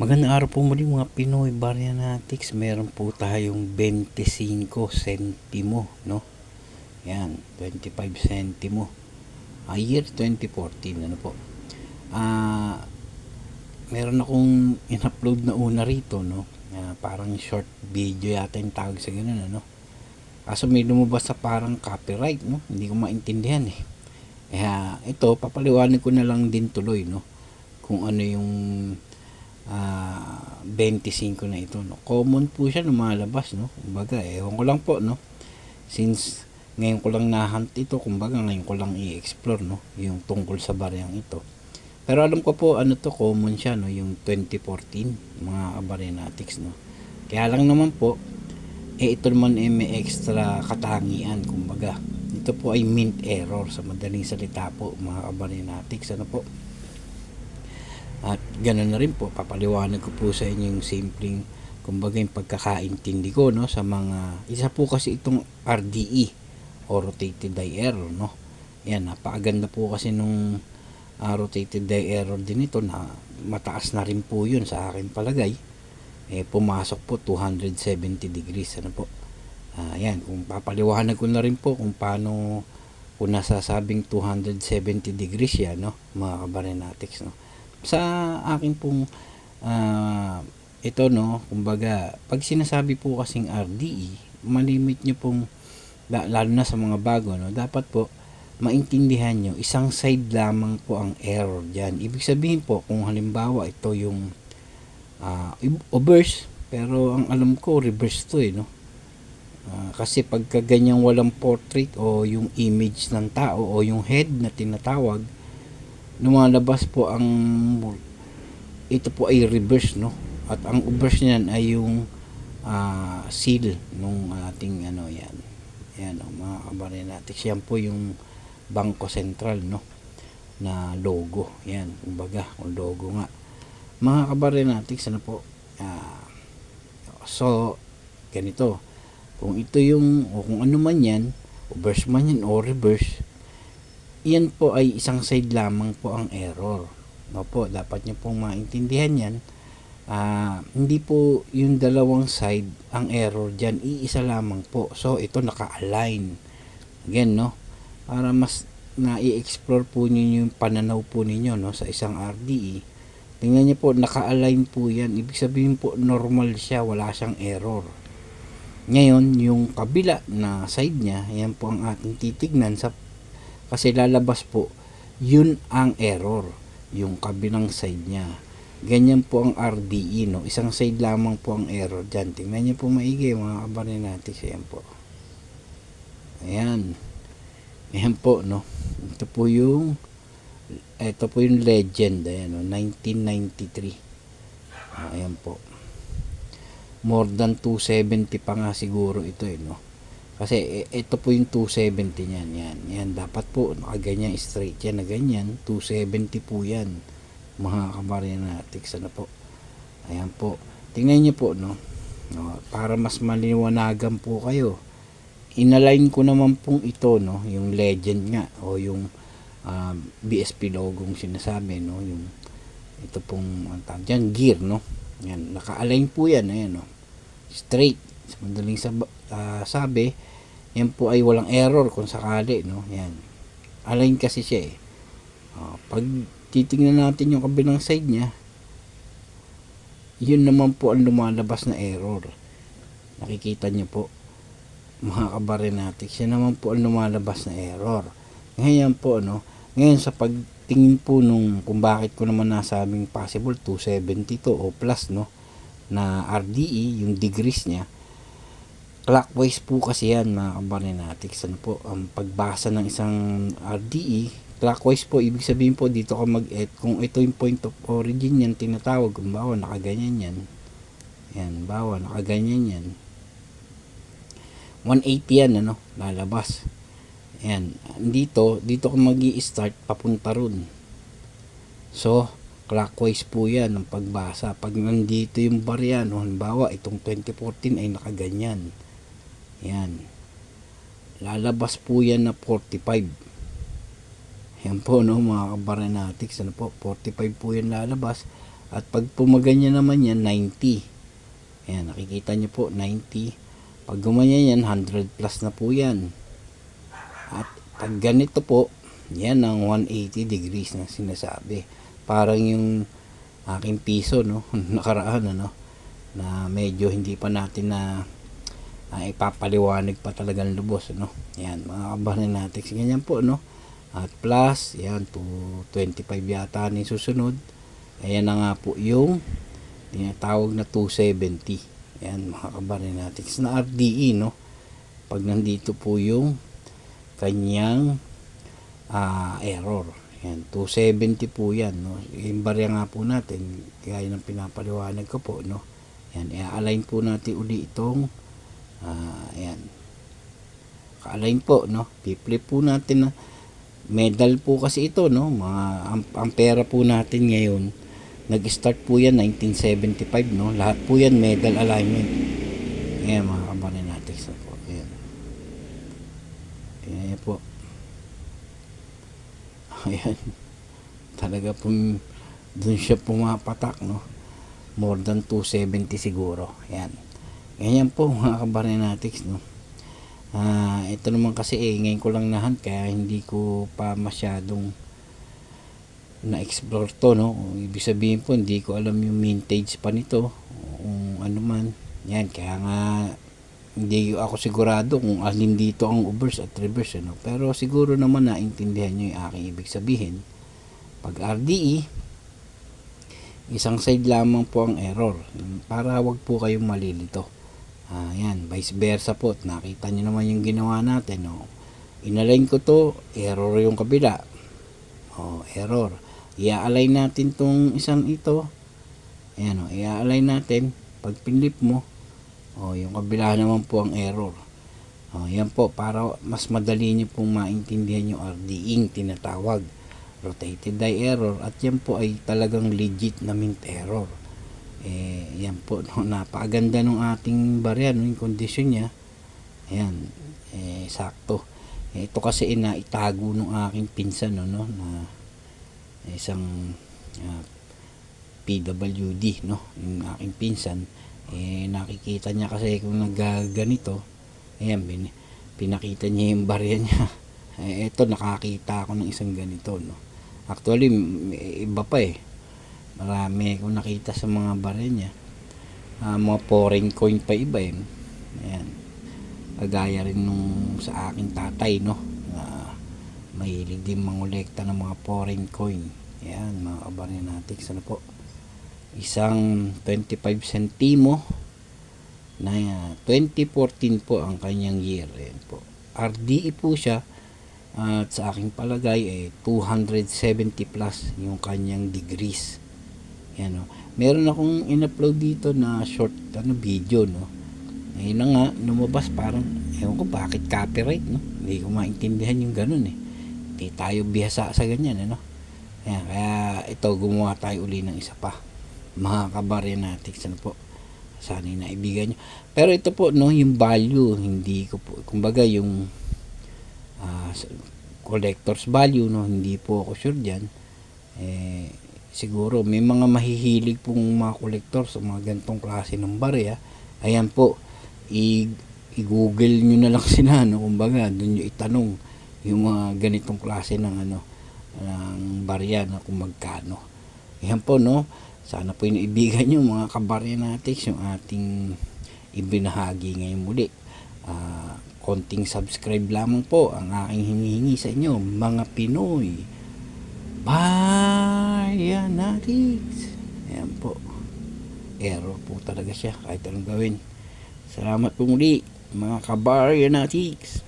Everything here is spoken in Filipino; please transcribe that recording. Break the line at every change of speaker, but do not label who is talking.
Magandang araw po muli mga Pinoy Baryanatics. Meron po tayong 25 sentimo, no? Yan, 25 sentimo. Year 2014, ano po. Meron akong in-upload na una rito, no? Parang short video yata yung tawag sa ganun, ano? Kaso may lumabas sa parang copyright, no? Hindi ko maintindihan eh. Kaya ito, papaliwanag ko na lang din tuloy, no? Kung ano yung 25 na ito, no? Common po siya lumalabas, no? Kumbaga, ewan ko lang po, no? Since ngayon ko lang nahunt ito, kumbaga ngayon ko lang i-explore, no? Yung tungkol sa baryang ito. Pero alam ko po ano to, common siya, no? Yung 2014, mga Baryanatics, no? Kaya lang naman po, ito naman may extra katangian, kumbaga. Ito po ay mint error, sa madaling salita po, mga Baryanatics, ano po. At ganoon na rin po, papaliwanag ko po sa inyo yung simpleng, kumbaga yung pagkakaintindi ko, no, sa mga, isa po kasi itong RDE o rotated die error, no. Yan, napakaganda po kasi nung rotated die error din ito, na mataas na rin po yun sa akin palagay. Pumasok po 270 degrees, ano po. Yan, kung papaliwanag ko na rin po kung paano kung nasasabing 270 degrees yan, no, mga Baryanatics, no. Sa akin pong ito, no, kumbaga pag sinasabi po kasing RDE, malimit nyo pong lalo na sa mga bago, no, dapat po maintindihan nyo isang side lamang po ang error dyan. Ibig sabihin po, kung halimbawa ito yung obverse, pero ang alam ko reverse to no. Kasi pagka ganyang walang portrait o yung image ng tao o yung head na tinatawag, lumalabas po ang ito po ay reverse, no, at ang obverse niyan ay yung seal nung ating ano, yan mga Baryanatics. Yan po yung Bangko Sentral, no, na logo. Yan, kumbaga yung logo nga, mga Baryanatics, ano po. So ganito, kung ito yung o kung ano man yan, obverse man yan o reverse, yan po ay isang side lamang po ang error, no po. Dapat nyo pong maintindihan yan. Hindi po yung dalawang side ang error dyan, iisa lamang po. So ito naka-align again, no, para mas na-i-explore po ninyo yung pananaw po ninyo, no, sa isang RDE. Tingnan nyo po, naka-align po yan. Ibig sabihin po normal siya, wala siyang error. Ngayon yung kabila na side nya, yan po ang ating titignan sa, kasi lalabas po yun ang error, yung kabilang side nya. Ganyan po ang RDE, no, isang side lamang po ang error dyan. Tingnan nyo po maigi mga Baryanatics. Ayan po, ayan po, no. Ito po yung legend, ayan, no, 1993. Ayan po, more than 270 pa nga siguro ito, no. Kasi ito po yung 270 niyan. Yan dapat po nakaganyan straight yan na ganyan. 270 po yan, mga Baryanatics, ano po. Ayan po. Tingnan niyo po, no. Para mas maliwanagan po kayo, inalign ko naman pong ito, no, yung legend nga o yung BSP logong sinasabi, no, yung ito pong dyan, gear, no. Yan, naka-align po yan, ayan, no. Straight. Sa madaling sabi, yan po ay walang error kung sakali, no. Yan, align kasi siya pag titingnan natin yung kabilang side nya, yun naman po ang lumalabas na error. Nakikita nyo po, mga Baryanatics, yan naman po ang lumalabas na error. Ngayon po, no, ngayon sa pagtingin po nung kung bakit ko naman nasabing possible 272 o plus, no, na RDE yung degrees nya, clockwise po kasi yan, mga Baryanatics, ano po. Ang pagbasa ng isang RDE clockwise po, ibig sabihin po dito ka mag-et kung ito yung point of origin yan tinatawag, kung bawa nakaganyan yan, yan, bawa nakaganyan yan, 180 yan, ano, lalabas. Yan, dito ka mag-i-start papunta ron. So clockwise po yan ang pagbasa. Pag nandito yung barya, no, halimbawa itong 2014 ay nakaganyan, yan, lalabas po yan na 45. Yan po, no, mga Baryanatics, ano po, 45 po yan lalabas. At pag pumaganya naman yan, 90. Ayan, nakikita nyo po, 90. Pag gumanyan yan, 100 plus na po yan. At pag ganito po, yan ang 180 degrees na sinasabi. Parang yung aking piso, no? Nakaraan, ano? Na medyo hindi pa natin na ipapaliwanag pa talagang lubos, no? Yan, mga kabaranatics, ganyan po, no? At plus, yan, 225 yata na yung susunod. Ayan na nga po yung tinatawag na 270. Yan, mga kabaranatics, na RDE, no? Pag nandito po yung kanyang error. Yan, 270 po yan, no? Yung barya nga po natin, gaya ng pinapaliwanag ko po, no? Yan, i-align po natin uli itong ayan. Ka-align po, no? Pi-flip po natin na medal po kasi ito, no? Mga ang pera po natin ngayon, nag-start po yan 1975, no? Lahat po yan medal alignment. Ayan, mga kabaranatics po. Ayan. Ayan po. Ayan, talaga pong dun siya pumapatak, no? More than 270 siguro. Ayan, ganyan po mga kabaranatics, no? Ito naman kasi ngayon ko lang nahan, kaya hindi ko pa masyadong na-explore to, no? Ibig sabihin po, hindi ko alam yung mintage pa nito, kung ano man. Yan, kaya nga hindi ako sigurado kung alin dito ang obverse at reverse, ano? Pero siguro naman naintindihan nyo yung aking ibig sabihin. Pag RDE, isang side lamang po ang error, para wag po kayong malilito. Yan, vice versa po. Nakita nyo naman yung ginawa natin, no? Inalign ko to, error yung kabila. Error. I-align natin tong isang ito. Ayan, i-align natin. Pag pinlip mo, yung kabila naman po ang error. Yan po, para mas madali nyo pong maintindihan yung RDing tinatawag, rotated die error, at yan po ay talagang legit na mint error. Yan po, no, napakaganda ng ating barya, no, yung kondisyon niya. Ayan, sakto. Ito kasi itago ng aking pinsan, no, na isang PWD, no, yung aking pinsan. Nakikita niya kasi kung nagaganito, ayan, pinakita niya yung barya niya. Ito, nakakita ako ng isang ganito, no. Actually, iba pa marami akong nakita sa mga barya niya. Mga foreign coin pa iba ayan, kagaya rin nung sa aking tatay, no, mahilig din mangolekta ng mga foreign coin. Ayan, mga kabaranatics, ano po, isang 25 centimo na 2014 po ang kanyang year. Ayan po, RDE po siya, at sa aking palagay 270 plus yung kanyang degrees. Ayan, no? Meron akong in-upload dito na short video, no. Ayun na nga, lumabas parang ewan ko bakit copyright, no. Hindi ko maintindihan yung ganun hindi tayo bihasa sa ganyan, ano. Ayan, kaya ito, gumawa tayo uli ng isa pa, mga kabaranatics, ano po. Sana naibigan nyo. Pero ito po, no, yung value, hindi ko po, kumbaga yung collector's value, no, hindi po ako sure dyan. Siguro may mga mahihilig pong mga collector sa mga gantong klase ng barya. Ayan po, i-google nyo na lang sila, no, kumbaga doon nyo itanong yung mga ganitong klase ng ng barya na kung magkano. Ayan po, no, sana po inaibigan nyo mga kabaranatics yung ating ibinahagi ngayon muli. Konting subscribe lamang po ang aking hinihingi sa inyo, mga Pinoy Bayanatics. Ayan po, error po talaga siya kahit anong gawin. Salamat po muli mga kabaranatics.